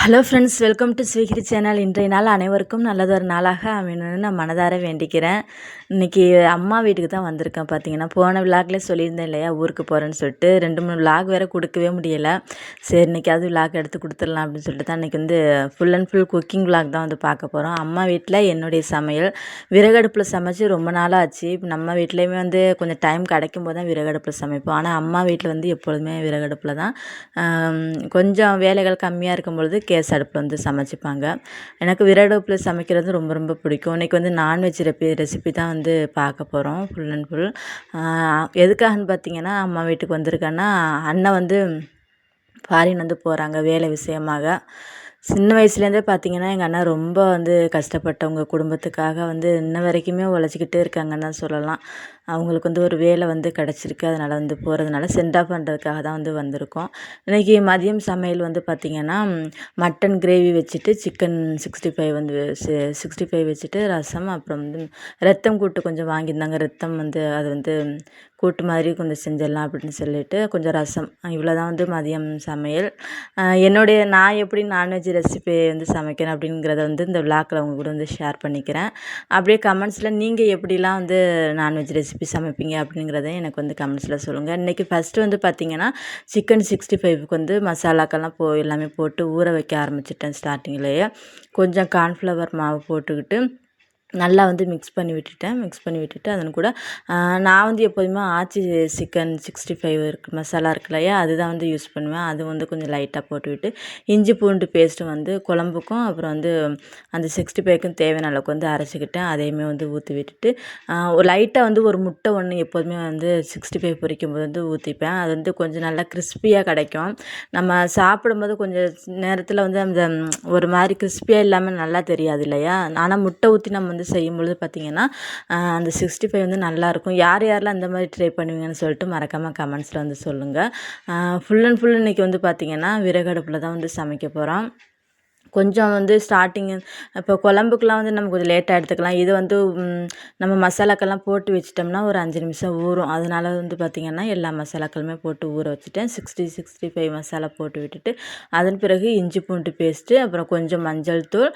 Hello friends, welcome to ஸ்வீகிரி channel. இன்றைய நாள் அனைவருக்கும் நல்லதொரு நாளாக அமையணும்னு நான் மனதார வேண்டிக்கிறேன். இன்றைக்கி அம்மா வீட்டுக்கு தான் வந்திருக்கேன். பார்த்தீங்கன்னா போன விலாக்லேயே சொல்லியிருந்தேன் இல்லையா, ஊருக்கு போகிறேன்னு சொல்லிட்டு 2-3 விலாக் வேறு கொடுக்கவே முடியலை. சரி, இன்றைக்காவது விலாக் எடுத்து கொடுத்துடலாம் அப்படின்னு சொல்லிட்டு தான் இன்றைக்கி வந்து full and full cooking vlog தான் வந்து பார்க்க போகிறோம். அம்மா வீட்டில் என்னுடைய சமையல் விறகடுப்பில் சமைச்சு ரொம்ப நாளாக ஆச்சு. நம்ம வீட்லேயுமே வந்து கொஞ்சம் டைம் கிடைக்கும் போது தான் விறகடுப்பில் சமைப்போம். ஆனால் அம்மா வீட்டில் வந்து எப்பொழுதுமே விறகடுப்பில் தான். கொஞ்சம் வேலைகள் கம்மியாக இருக்கும் பொழுது கேஸ் அடுப்பில் வந்து சமைச்சிப்பாங்க. எனக்கு விறகடுப்பில் சமைக்கிறது ரொம்ப ரொம்ப பிடிக்கும். இன்றைக்கி வந்து நான்வெஜ் ரெசிபி தான் வந்து பார்க்க போகிறோம் ஃபுல் அண்ட் ஃபுல். எதுக்காகன்னு பார்த்தீங்கன்னா, அம்மா வீட்டுக்கு வந்திருக்கேன்னா, அண்ணன் வந்து ஃபாரின் வந்து போகிறாங்க வேலை விஷயமாக. சின்ன வயசுலேருந்தே பார்த்திங்கன்னா எங்கள் அண்ணா ரொம்ப வந்து கஷ்டப்பட்டவங்க, குடும்பத்துக்காக வந்து இன்ன வரைக்குமே உழைச்சிக்கிட்டே இருக்காங்கன்னு தான் சொல்லலாம். அவங்களுக்கு வந்து ஒரு வேலை வந்து கிடச்சிருக்கு, அதனால் வந்து போகிறதுனால சென்ட் ஆஃப் பண்ணுறதுக்காக தான் வந்து வந்திருக்கோம். இன்றைக்கி மதியம் சமையல் வந்து பார்த்திங்கன்னா, மட்டன் கிரேவி வச்சுட்டு சிக்கன் 65 வந்து 65 வச்சுட்டு ரசம், அப்புறம் வந்து ரத்தம் கூட்டு கொஞ்சம் வாங்கியிருந்தாங்க. ரத்தம் வந்து அது வந்து கூட்டு மாதிரி கொஞ்சம் செஞ்சிடலாம் அப்படின்னு சொல்லிட்டு கொஞ்சம் ரசம், இவ்வளோ தான் வந்து மதியம் சமையல். நான் எப்படி நான்வெஜ் ரெசிபி வந்து சமைக்கிறேன் அப்படிங்கிறத வந்து இந்த விலாக்கில் அவங்க கூட வந்து ஷேர் பண்ணிக்கிறேன். அப்படியே கமெண்ட்ஸில் நீங்கள் எப்படிலாம் வந்து நான்வெஜ் ரெசிபி சமைப்பீங்க அப்படிங்கிறத எனக்கு வந்து கமெண்ட்ஸில் சொல்லுங்கள். இன்றைக்கி ஃபஸ்ட்டு வந்து பார்த்திங்கன்னா, சிக்கன் 65க்கு வந்து மசாலாக்கெல்லாம் எல்லாமே போட்டு ஊற வைக்க ஆரம்பிச்சிட்டேன். ஸ்டார்டிங்லேயே கொஞ்சம் கார்ன்ஃப்ளவர் மாவு போட்டுக்கிட்டு நல்லா வந்து மிக்ஸ் பண்ணி விட்டுட்டு அதன் கூட நான் வந்து எப்போதுமே ஆச்சி சிக்கன் 65 மசாலா இருக்கு இல்லையா, அதுதான் வந்து யூஸ் பண்ணுவேன். அது வந்து கொஞ்சம் லைட்டாக போட்டுவிட்டு இஞ்சி பூண்டு பேஸ்ட்டு வந்து குழம்புக்கும் அப்புறம் வந்து அந்த 65க்கும் தேவையான அளவுக்கு வந்து அரைச்சிக்கிட்டேன். அதையுமே வந்து ஊற்றி விட்டுட்டு ஒரு லைட்டாக வந்து ஒரு முட்டை ஒன்று எப்போதுமே வந்து 65 பொரிக்கும்போது வந்து ஊற்றிப்பேன். அது வந்து கொஞ்சம் நல்லா கிறிஸ்பியாக கிடைக்கும். நம்ம சாப்பிடும்போது கொஞ்சம் நேரத்தில் வந்து அந்த ஒரு மாதிரி கிறிஸ்பியாக இல்லாமல் நல்லா தெரியாது இல்லையா. ஆனால் முட்டை ஊற்றி நம்ம வந்து செய்யும்பொழுது பார்த்திங்கன்னா அந்த 65 வந்து நல்லாயிருக்கும். யாரெல்லாம் இந்த மாதிரி ட்ரை பண்ணுவீங்கன்னு சொல்லிட்டு மறக்காமல் கமெண்ட்ஸில் வந்து சொல்லுங்கள். ஃபுல் அண்ட் ஃபுல் இன்றைக்கி வந்து பார்த்திங்கன்னா விறகடுப்பில் தான் வந்து சமைக்க போகிறோம். கொஞ்சம் வந்து ஸ்டார்டிங்கு இப்போ குழம்புக்கெலாம் வந்து நம்ம கொஞ்சம் லேட்டாக எடுத்துக்கலாம். இது வந்து நம்ம மசாலாக்கெல்லாம் போட்டு வச்சிட்டோம்னா ஒரு 5 நிமிஷம் ஊறும். அதனால் வந்து பார்த்திங்கன்னா எல்லா மசாலாக்களுமே போட்டு ஊற வச்சுட்டேன். 65 மசாலா போட்டு விட்டுட்டு அதன் பிறகு இஞ்சி பூண்டு பேஸ்ட்டு, அப்புறம் கொஞ்சம் மஞ்சள் தூள்,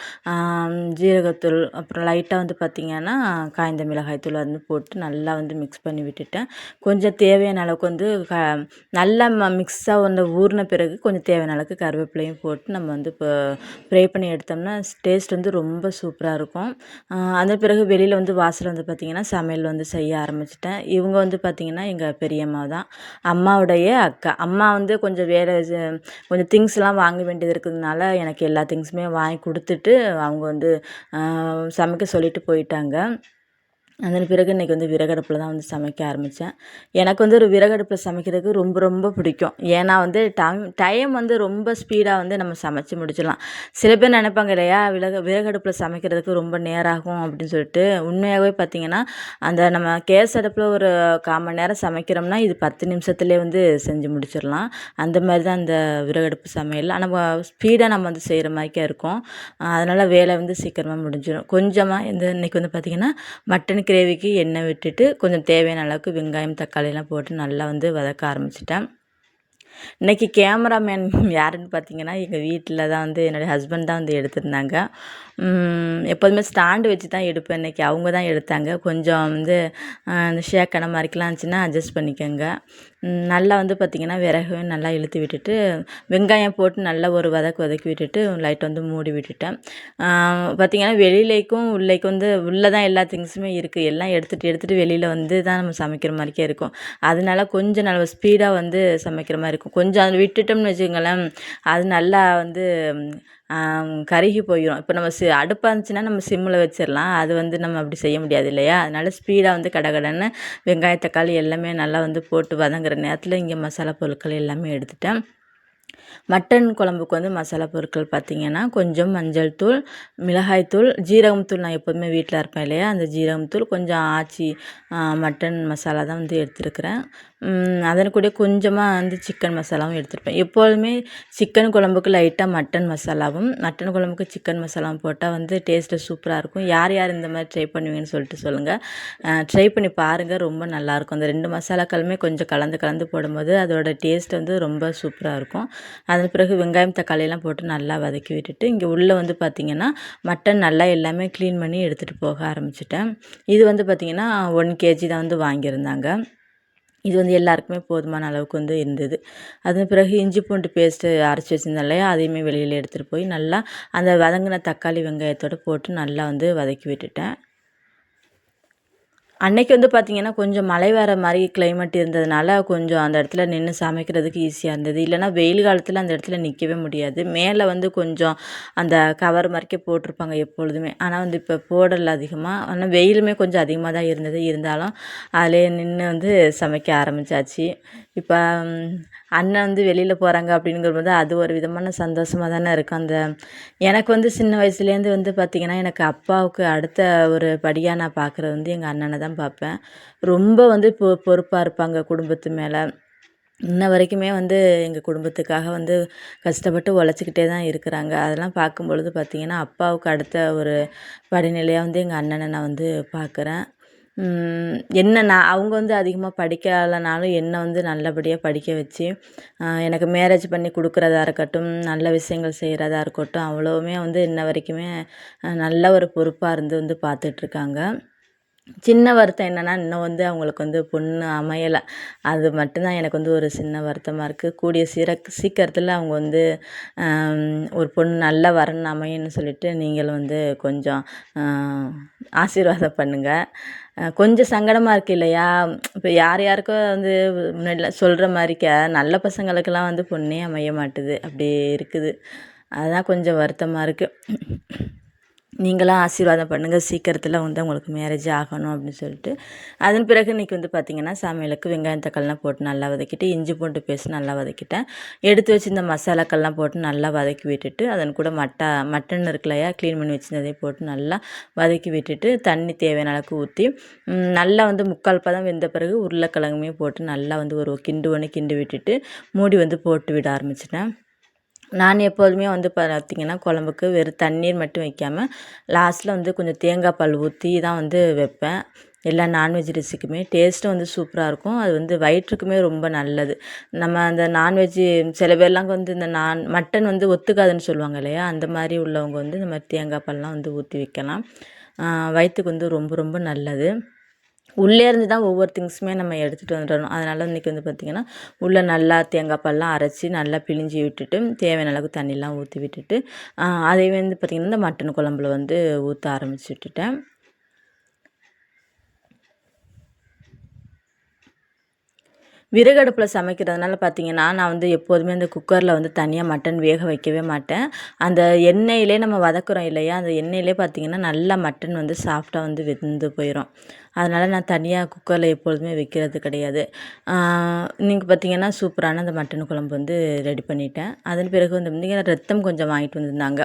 ஜீரகத்தூள், அப்புறம் லைட்டாக வந்து பார்த்திங்கன்னா காய்ந்த மிளகாய் தூள் வந்து போட்டு நல்லா வந்து மிக்ஸ் பண்ணி விட்டுட்டேன். கொஞ்சம் தேவையான அளவுக்கு வந்து நல்லா மிக்ஸாக வந்து ஊறின பிறகு கொஞ்சம் தேவையான அளவுக்கு கருவேப்பிலையும் போட்டு நம்ம வந்து இப்போ ஃப்ரை பண்ணி எடுத்தோம்னா டேஸ்ட் வந்து ரொம்ப சூப்பராக இருக்கும். அதன் பிறகு வெளியில் வந்து வாசல் வந்து பார்த்திங்கன்னா சமையல் வந்து செய்ய ஆரம்பிச்சிட்டேன். இவங்க வந்து பார்த்திங்கன்னா எங்கள் பெரியம்மா தான், அம்மாவுடைய அக்கா. அம்மா வந்து கொஞ்சம் கொஞ்சம் திங்ஸ்லாம் வாங்க வேண்டியது இருக்கிறதுனால எனக்கு எல்லா திங்ஸுமே வாங்கி கொடுத்துட்டு அவங்க வந்து சமைக்க சொல்லிட்டு போயிட்டாங்க. அதன் பிறகு இன்றைக்கி வந்து விறகடுப்பில் தான் வந்து சமைக்க ஆரம்பித்தேன். எனக்கு வந்து ஒரு விறகடுப்பில் சமைக்கிறதுக்கு ரொம்ப ரொம்ப பிடிக்கும். ஏன்னா வந்து டைம் வந்து ரொம்ப ஸ்பீடாக வந்து நம்ம சமைச்சு முடிச்சிடலாம். சில பேர் நினைப்பாங்க இல்லையா, விறகடுப்பில் சமைக்கிறதுக்கு ரொம்ப நேரம் ஆகும் அப்படின்னு சொல்லிட்டு. உண்மையாகவே பார்த்திங்கன்னா அந்த நம்ம கேஸ் அடுப்பில் ஒரு 1/4 மணி நேரம் சமைக்கிறோம்னா இது 10 நிமிஷத்துலேயே வந்து செஞ்சு முடிச்சிடலாம். அந்த மாதிரி தான் அந்த விறகடுப்பு சமையல். ஆனால் ஸ்பீடாக நம்ம வந்து செய்கிற மாதிரிக்கே இருக்கும். அதனால் வேலை வந்து சீக்கிரமாக முடிஞ்சிடும். கொஞ்சமாக இன்றைக்கி வந்து பார்த்திங்கன்னா மட்டன் கிரேவிக்கு எண்ணெய் விட்டுட்டு கொஞ்சம் தேவையான அளவுக்கு வெங்காயம் தக்காளியெல்லாம் போட்டு நல்லா வந்து வதக்க ஆரம்பிச்சிட்டேன். இன்றைக்கி கேமராமேன் யாருன்னு பார்த்தீங்கன்னா எங்கள் வீட்டில் தான் வந்து என்னுடைய ஹஸ்பண்ட் தான் வந்து எடுத்திருந்தாங்க. எப்போதுமே ஸ்டாண்டு வச்சு தான் எடுப்பேன். இன்றைக்கி அவங்க தான் எடுத்தாங்க. கொஞ்சம் வந்து இந்த ஷேக்கான மாதிரிக்கெலாம் இருந்துச்சுன்னா அட்ஜஸ்ட் பண்ணிக்கோங்க. நல்லா வந்து பார்த்திங்கன்னா விறகையும் நல்லா இழுத்து விட்டுட்டு வெங்காயம் போட்டு நல்லா ஒரு வதக்கி விட்டுட்டு லைட் வந்து மூடி விட்டுட்டேன். பார்த்திங்கன்னா வெளியிலேக்கும் உள்ளேக்கும் வந்து உள்ளே தான் எல்லா திங்ஸுமே இருக்குது. எல்லாம் எடுத்துகிட்டு வெளியில் வந்து தான் நம்ம சமைக்கிற மாதிரிக்கே இருக்கும். அதனால கொஞ்சம் நல்லா ஸ்பீடாக வந்து சமைக்கிற மாதிரி இருக்கும். கொஞ்சம் அதில் விட்டுட்டோம்னு வச்சுக்கோங்களேன், அது நல்லா வந்து கருகி போயிடும். இப்போ நம்ம அடுப்பாக இருந்துச்சுன்னா நம்ம சிம்மில் வச்சிடலாம். அது வந்து நம்ம அப்படி செய்ய முடியாது இல்லையா. அதனால் ஸ்பீடாக வந்து கடகடன்னு வெங்காயம் தக்காளி எல்லாமே நல்லா வந்து போட்டு வதங்குற நேரத்தில் இங்கே மசாலா பொருட்கள் எல்லாமே எடுத்துட்டேன். மட்டன் குழம்புக்கு வந்து மசாலா பொருட்கள் பார்த்திங்கன்னா கொஞ்சம் மஞ்சள் தூள், மிளகாய் தூள், ஜீரகம் தூள். நான் எப்போதுமே வீட்டில் இருப்பேன் இல்லையா, அந்த ஜீரகம் தூள், கொஞ்சம் ஆச்சி மட்டன் மசாலா தான் வந்து எடுத்துருக்கிறேன். அதன் கூட கொஞ்சமாக வந்து சிக்கன் மசாலாவும் எடுத்துருப்பேன். எப்போதுமே சிக்கன் குழம்புக்கு லைட்டாக மட்டன் மசாலாவும் மட்டன் குழம்புக்கு சிக்கன் மசாலாவும் போட்டால் வந்து டேஸ்ட்டு சூப்பராக இருக்கும். யார் யார் இந்த மாதிரி ட்ரை பண்ணுவீங்கன்னு சொல்லிட்டு சொல்லுங்கள். ட்ரை பண்ணி பாருங்கள், ரொம்ப நல்லாயிருக்கும். அந்த 2 மசாலாக்களுமே கொஞ்சம் கலந்து போடும்போது அதோட டேஸ்ட் வந்து ரொம்ப சூப்பராக இருக்கும். அதன் பிறகு வெங்காயம் தக்காளியெல்லாம் போட்டு நல்லா வதக்கி விட்டுட்டு இங்கே உள்ளே வந்து பார்த்திங்கன்னா மட்டன் நல்லா எல்லாமே க்ளீன் பண்ணி எடுத்துகிட்டு போக ஆரம்பிச்சிட்டேன். இது வந்து பார்த்திங்கன்னா 1 கேஜி தான் வந்து வாங்கியிருந்தாங்க. இது வந்து எல்லாருக்குமே போதுமான அளவுக்கு வந்து இருந்தது. அதன் பிறகு இஞ்சி பூண்டு பேஸ்ட்டு அரைச்சி வச்சுருந்தேன் இல்லையா, அதையுமே வெளியில் எடுத்துகிட்டு போய் நல்லா அந்த வதங்கின தக்காளி வெங்காயத்தோடு போட்டு நல்லா வந்து வதக்கி விட்டுட்டேன். அன்னைக்கு வந்து பார்த்திங்கன்னா கொஞ்சம் மழை வர மாதிரி கிளைமேட் இருந்ததுனால கொஞ்சம் அந்த இடத்துல நின்று சமைக்கிறதுக்கு ஈஸியாக இருந்தது. இல்லைனா வெயில் காலத்தில் அந்த இடத்துல நிற்கவே முடியாது. மேலே வந்து கொஞ்சம் அந்த கவர் மாதிரிக்கே போட்டிருப்பாங்க எப்பொழுதுமே. ஆனால் வந்து இப்போ போடலை அதிகமாக. ஆனால் வெயிலுமே கொஞ்சம் அதிகமாக தான் இருந்தது. இருந்தாலும் அதிலே நின்று வந்து சமைக்க ஆரம்பித்தாச்சு. இப்போ அண்ணன் வந்து வெளியில் போகிறாங்க அப்படிங்கிறபோது அது ஒரு விதமான சந்தோஷமாக தானே இருக்கும். எனக்கு வந்து சின்ன வயசுலேருந்து வந்து பார்த்திங்கன்னா எனக்கு அப்பாவுக்கு அடுத்த ஒரு படியாக நான் பார்க்குறது வந்து எங்கள் அண்ணனை தான் பார்ப்பேன். ரொம்ப வந்து பொறுப்பாக இருப்பாங்க குடும்பத்து மேலே. இன்ன வரைக்குமே வந்து எங்கள் குடும்பத்துக்காக வந்து கஷ்டப்பட்டு உழைச்சிக்கிட்டே தான் இருக்கிறாங்க. அதெல்லாம் பார்க்கும்பொழுது பார்த்திங்கன்னா அப்பாவுக்கு அடுத்த ஒரு படிநிலையாக வந்து எங்கள் அண்ணனை நான் வந்து பார்க்குறேன். அவங்க வந்து அதிகமாக படிக்கலைனாலும் என்னை வந்து நல்லபடியாக படிக்க வச்சு எனக்கு மேரேஜ் பண்ணி கொடுக்குறதா இருக்கட்டும், நல்ல விஷயங்கள் செய்கிறதா இருக்கட்டும், அவ்வளவுமே வந்து இன்ன வரைக்குமே நல்ல ஒரு பொறுப்பாக இருந்து வந்து பார்த்துட்ருக்காங்க. சின்ன வருத்தம் என்னென்னா இன்னும் வந்து அவங்களுக்கு வந்து பொண்ணு அமையலை. அது மட்டும்தான் எனக்கு வந்து ஒரு சின்ன வருத்தமாக இருக்குது. கூடிய சீக்கிரத்தில் அவங்க வந்து ஒரு பொண்ணு நல்ல வரன் அமையன்னு சொல்லிட்டு நீங்களும் வந்து கொஞ்சம் ஆசீர்வாதம் பண்ணுங்கள். கொஞ்சம் சங்கடமாக இருக்குது இல்லையா? இப்போ யாருக்கோ வந்து முன்னாடிலாம் சொல்கிற மாதிரிக்க நல்ல பசங்களுக்கெல்லாம் வந்து பொண்ணே அமைய மாட்டுது. அப்படி இருக்குது. அதுதான் கொஞ்சம் வருத்தமாக இருக்குது. நீங்களாம் ஆசீர்வாதம் பண்ணுங்கள், சீக்கிரத்தில் வந்து உங்களுக்கு மேரேஜ் ஆகணும் அப்படின்னு சொல்லிட்டு. அதன் பிறகு இன்றைக்கி வந்து பார்த்திங்கன்னா சமையலுக்கு வெங்காயம் தக்காளிலாம் போட்டு நல்லா வதக்கிட்டு இஞ்சி பூண்டு பேஸ்ட் நல்லா வதக்கிட்டேன். எடுத்து வச்சுருந்த மசாலாக்கள்லாம் போட்டு நல்லா வதக்கி விட்டுட்டு அதன் கூட மட்டன் இருக்குல்லையா, க்ளீன் பண்ணி வச்சுருந்ததையும் போட்டு நல்லா வதக்கி விட்டுட்டு தண்ணி தேவையான அளவுக்கு ஊற்றி நல்லா வந்து 3/4 பதம் வெந்த பிறகு உருளைக்கிழங்குமே போட்டு நல்லா வந்து ஒரு கிண்டு விட்டுட்டு மூடி வந்து போட்டு விட ஆரம்பிச்சிட்டேன். நான் எப்போதுமே வந்து பார்த்திங்கன்னா குழம்புக்கு வெறும் தண்ணீர் மட்டும் வைக்காமல் லாஸ்ட்டில் வந்து கொஞ்சம் தேங்காய் பால் ஊற்றி தான் வந்து வைப்பேன். எல்லா நான்வெஜ் டிஷ்ஷுக்குமே டேஸ்ட்டும் வந்து சூப்பராக இருக்கும். அது வந்து வயிற்றுக்குமே ரொம்ப நல்லது. நம்ம அந்த நான்வெஜ்ஜு சில பேர்லாம் வந்து இந்த மட்டன் வந்து ஒத்துக்காதுன்னு சொல்லுவாங்க இல்லையா, அந்த மாதிரி உள்ளவங்க வந்து இந்த மாதிரி தேங்காய் பால்லாம் வந்து ஊற்றி வைக்கலாம். வயிற்றுக்கு வந்து ரொம்ப ரொம்ப நல்லது. உள்ளே இருந்து தான் ஒவ்வொரு திங்ஸுமே நம்ம எடுத்துகிட்டு வந்துடணும். அதனால் இன்றைக்கி வந்து பார்த்திங்கன்னா உள்ளே நல்லா தேங்காய் பால்லாம் அரைச்சி நல்லா பிழிஞ்சி விட்டுட்டு தேவையான அளவுக்கு தண்ணிலாம் ஊற்றி விட்டுட்டு அதையே வந்து பார்த்திங்கன்னா இந்த மட்டன் குழம்புல வந்து ஊற்ற ஆரம்பிச்சு விட்டுட்டேன். விறகடுப்பில் சமைக்கிறதுனால பார்த்திங்கன்னா நான் வந்து எப்போதுமே அந்த குக்கரில் வந்து தனியாக மட்டன் வேக வைக்கவே மாட்டேன். அந்த எண்ணெயிலே நம்ம வதக்குறோம் இல்லையா, அந்த எண்ணெயிலே பார்த்திங்கன்னா நல்லா மட்டன் வந்து சாஃப்டாக வந்து வெந்து போயிடும். அதனால் நான் தனியாக குக்கரில் எப்பொழுதுமே வைக்கிறது கிடையாது. இன்றைக்கி பார்த்திங்கன்னா சூப்பரான அந்த மட்டன் குழம்பு வந்து ரெடி பண்ணிட்டேன். அதன் பிறகு வந்து பார்த்திங்கன்னா ரத்தம் கொஞ்சம் வாங்கிட்டு வந்திருந்தாங்க.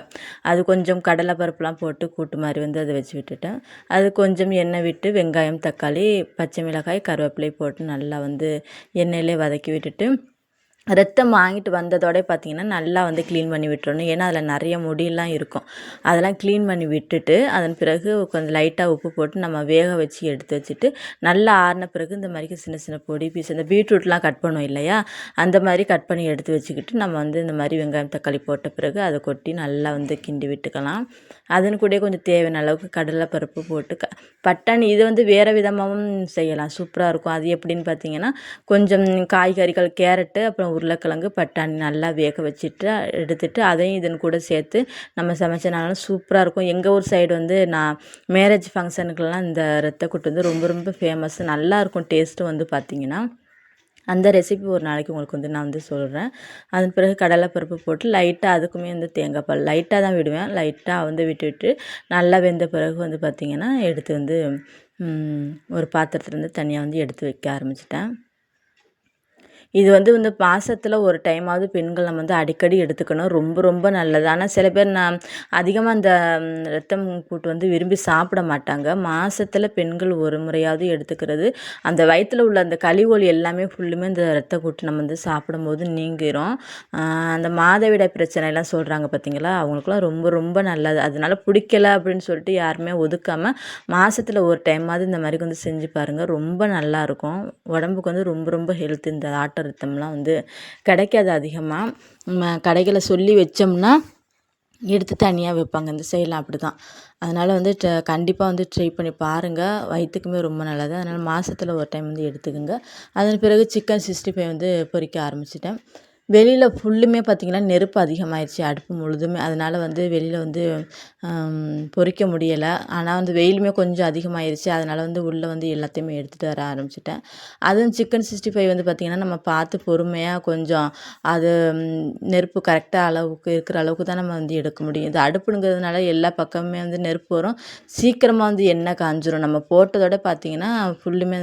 அது கொஞ்சம் கடலை பருப்புலாம் போட்டு கூட்டு மாதிரி வந்து அதை வச்சு விட்டுட்டேன். அது கொஞ்சம் எண்ணெய் விட்டு வெங்காயம் தக்காளி பச்சை மிளகாய் கருவேப்பிலை போட்டு நல்லா வந்து எண்ணெயிலே வதக்கி விட்டுட்டு ரத்தம் வாங்கிட்டு வந்ததோட பார்த்திங்கன்னா நல்லா வந்து க்ளீன் பண்ணி விட்டுறணும். ஏன்னா அதில் நிறைய முடியெல்லாம் இருக்கும். அதெல்லாம் க்ளீன் பண்ணி விட்டுட்டு அதன் பிறகு கொஞ்சம் லைட்டாக உப்பு போட்டு நம்ம வேக வச்சு எடுத்து வச்சுட்டு நல்லா ஆறின பிறகு இந்த மாதிரி சின்ன சின்ன பொடி பீஸ் இந்த பீட்ரூட்லாம் கட் பண்ணுவோம் இல்லையா, அந்த மாதிரி கட் பண்ணி எடுத்து வச்சுக்கிட்டு நம்ம வந்து இந்த மாதிரி வெங்காயம் தக்காளி போட்ட பிறகு அதை கொட்டி நல்லா வந்து கிண்டி விட்டுக்கலாம். அதன் கூட கொஞ்சம் தேவையான அளவுக்கு கடலை பருப்பு போட்டு பட்டாணி இது வந்து வேறு விதமாகவும் செய்யலாம், சூப்பராக இருக்கும். அது எப்படின்னு பார்த்திங்கன்னா கொஞ்சம் காய்கறிகள் கேரட்டு அப்புறம் உருளைக்கிழங்கு பட்டாணி நல்லா வேக வச்சுட்டு எடுத்துட்டு அதையும் இதன் கூட சேர்த்து நம்ம சமைச்சனாலும் சூப்பராக இருக்கும். எங்கள் ஊர் சைடு வந்து நான் மேரேஜ் ஃபங்க்ஷனுக்கெல்லாம் இந்த ரத்தக்கூட்டு வந்து ரொம்ப ரொம்ப ஃபேமஸ், நல்லாயிருக்கும் டேஸ்ட்டும் வந்து பார்த்திங்கன்னா. அந்த ரெசிபி ஒரு நாளைக்கு உங்களுக்கு வந்து நான் வந்து சொல்கிறேன். அதன் பிறகு கடலைப்பருப்பு போட்டு லைட்டாக அதுக்குமே வந்து தேங்காய் பால் லைட்டாக தான் விடுவேன். லைட்டாக வந்து விட்டுட்டு நல்லா வெந்த பிறகு வந்து பார்த்திங்கன்னா எடுத்து வந்து ஒரு பாத்திரத்துலேருந்து தனியாக வந்து எடுத்து வைக்க ஆரம்பிச்சிட்டேன். இது வந்து மாதத்துல ஒரு டைமாவது பெண்கள் நம்ம வந்து அடிக்கடி எடுத்துக்கணும், ரொம்ப ரொம்ப நல்லது. ஆனால் சில பேர் அதிகமாக இந்த ரத்தம் கூட்டு வந்து விரும்பி சாப்பிட மாட்டாங்க. மாதத்துல பெண்கள் ஒரு முறையாவது எடுத்துக்கிறது அந்த வயிற்றில் உள்ள அந்த கழிவுகள் எல்லாமே ஃபுல்லுமே இந்த ரத்த கூட்டு நம்ம வந்து சாப்பிடும்போது நீங்கிரும். அந்த மாதவிடாய் பிரச்சனைலாம் சொல்கிறாங்க பார்த்திங்களா, அவங்களுக்குலாம் ரொம்ப ரொம்ப நல்லது. அதனால பிடிக்கல அப்படின்னு சொல்லிட்டு யாருமே ஒதுக்காமல் மாதத்துல ஒரு டைமாவது இந்த மாதிரி வந்து செஞ்சு பாருங்கள், ரொம்ப நல்லாயிருக்கும். உடம்புக்கு வந்து ரொம்ப ரொம்ப ஹெல்த் இந்த ஆட்டை ஆட்டு ரத்தம்லாம் வந்து கிடைக்காது அதிகமாக. நம்ம கடைகளில் சொல்லி வச்சோம்னா எடுத்து தனியாக வைப்பாங்க. இந்த சைட்லாம் அப்படி தான். அதனால் வந்து கண்டிப்பாக வந்து ட்ரை பண்ணி பாருங்கள். வயிற்றுக்குமே ரொம்ப நல்லது. அதனால் மாதத்துல ஒரு டைம் வந்து எடுத்துக்கோங்க. அதன் பிறகு சிக்கன் 65 வந்து பொரிக்க ஆரம்பிச்சிட்டேன். வெளியில் ஃபுல்லுமே பார்த்திங்கன்னா நெருப்பு அதிகமாகிடுச்சு அடுப்பு முழுதுமே. அதனால் வந்து வெளியில் வந்து பொரிக்க முடியலை. ஆனால் வந்து வெயிலுமே கொஞ்சம் அதிகமாகிடுச்சு. அதனால் வந்து உள்ளே வந்து எல்லாத்தையுமே எடுத்துகிட்டு வர ஆரம்பிச்சிட்டேன். அதுவும் சிக்கன் 65 வந்து பார்த்திங்கன்னா நம்ம பார்த்து பொறுமையாக கொஞ்சம் அது நெருப்பு கரெக்டாக அளவுக்கு இருக்கிற அளவுக்கு தான் நம்ம வந்து எடுக்க முடியும். இது அடுப்புங்கிறதுனால எல்லா பக்கமுமே வந்து நெருப்பு வரும். சீக்கிரமாக வந்து எண்ணெய் காஞ்சிரும். நம்ம போட்டதோட பார்த்திங்கன்னா ஃபுல்லுமே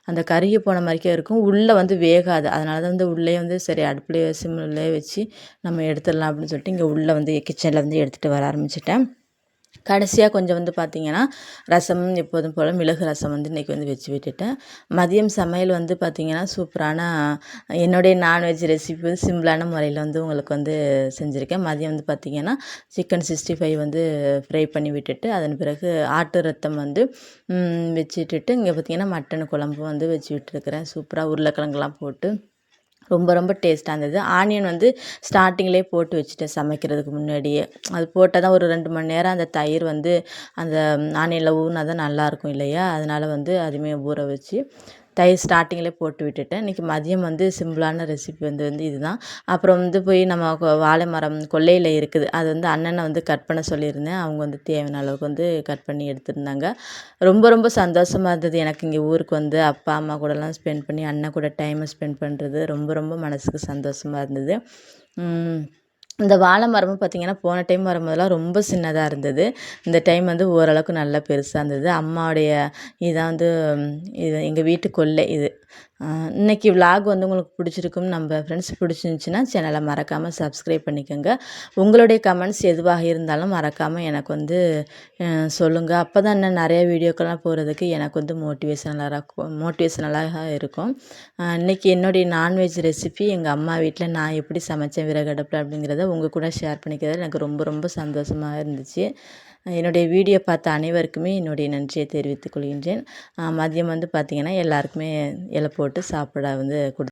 அந்த கருகி போன மாதிரிக்கே இருக்கும். உள்ளே வந்து வேகாது. அதனால தான் வந்து உள்ளே வந்து சரி அடுப்புலேயே சிம்லேயே வச்சு நம்ம எடுத்துடலாம் அப்படின்னு சொல்லிட்டு இங்கே உள்ளே வந்து கிச்சனில் வந்து எடுத்துகிட்டு வர ஆரம்பிச்சிட்டேன். கடைசியாக கொஞ்சம் வந்து பார்த்திங்கன்னா ரசம் எப்போதும் போல் மிளகு ரசம் வந்து இன்றைக்கி வந்து வச்சு விட்டுட்டேன். மதியம் சமையல் வந்து பார்த்திங்கன்னா சூப்பரான என்னுடைய நான்வெஜ் ரெசிபி வந்து சிம்பிளான முறையில் வந்து உங்களுக்கு வந்து செஞ்சுருக்கேன். மதியம் வந்து பார்த்திங்கன்னா சிக்கன் 65 வந்து ஃப்ரை பண்ணி விட்டுட்டு அதன் பிறகு ஆட்டு ரத்தம் வந்து வச்சுட்டுட்டு இங்கே பார்த்திங்கன்னா மட்டன் குழம்பு வந்து வச்சு விட்டுருக்கிறேன். சூப்பராக உருளைக்கிழங்குலாம் போட்டு ரொம்ப ரொம்ப டேஸ்ட்டாக இருந்தது. ஆனியன் வந்து ஸ்டார்டிங்லேயே போட்டு வச்சுட்டேன் சமைக்கிறதுக்கு முன்னாடியே. அது போட்டால் தான் ஒரு 2 மணி நேரம் அந்த தயிர் வந்து அந்த ஆனியனில் ஊறினா தான் நல்லாயிருக்கும் இல்லையா? அதனால் வந்து அதுவுமே ஊற வச்சு தயிர் ஸ்டார்டிங்லேயே போட்டு விட்டுட்டேன். இன்றைக்கி மதியம் வந்து சிம்பிளான ரெசிபி வந்து இதுதான். அப்புறம் வந்து போய் நம்ம வாழை மரம் கொல்லையில் இருக்குது. அது வந்து அண்ணனை வந்து கட் பண்ண சொல்லியிருந்தேன். அவங்க வந்து தேவையான அளவுக்கு வந்து கட் பண்ணி எடுத்திருந்தாங்க. ரொம்ப ரொம்ப சந்தோஷமாக இருந்தது எனக்கு இங்கே ஊருக்கு வந்து அப்பா அம்மா கூடலாம் ஸ்பெண்ட் பண்ணி அண்ணன் கூட டைமை ஸ்பெண்ட் பண்ணுறது ரொம்ப ரொம்ப மனதுக்கு சந்தோஷமாக இருந்தது. இந்த வாழை மரமும் பார்த்திங்கன்னா போன டைம் வரும்போதெல்லாம் ரொம்ப சின்னதாக இருந்தது. இந்த டைம் வந்து ஓரளவுக்கு நல்லா பெருசாக இருந்தது. அம்மாவுடைய இதான் வந்து இது எங்கள் வீட்டு கொல்லை இது. இன்றைக்கி விலாக் வந்து உங்களுக்கு பிடிச்சிருக்கும்னு நம்ம ஃப்ரெண்ட்ஸ். பிடிச்சிருந்துச்சின்னா சேனலை மறக்காமல் சப்ஸ்கிரைப் பண்ணிக்கோங்க. உங்களுடைய கமெண்ட்ஸ் எதுவாக இருந்தாலும் மறக்காமல் எனக்கு வந்து சொல்லுங்கள். அப்போ தான் இன்னும் நிறைய வீடியோக்கெல்லாம் போகிறதுக்கு எனக்கு வந்து மோட்டிவேஷனலாக இருக்கும். இன்றைக்கி என்னுடைய நான்வெஜ் ரெசிபி எங்கள் அம்மா வீட்டில் நான் எப்படி சமைச்சேன் விறகடுப்பில் அப்படிங்கிறத உங்கள் கூட ஷேர் பண்ணிக்கிறது எனக்கு ரொம்ப ரொம்ப சந்தோஷமாக இருந்துச்சு. என்னுடைய வீடியோ பார்த்த அனைவருக்குமே என்னுடைய நன்றியை தெரிவித்துக் கொள்கின்றேன். மதியம் வந்து பார்த்திங்கன்னா எல்லாருக்குமே இலை போட்டு சாப்பிட வந்து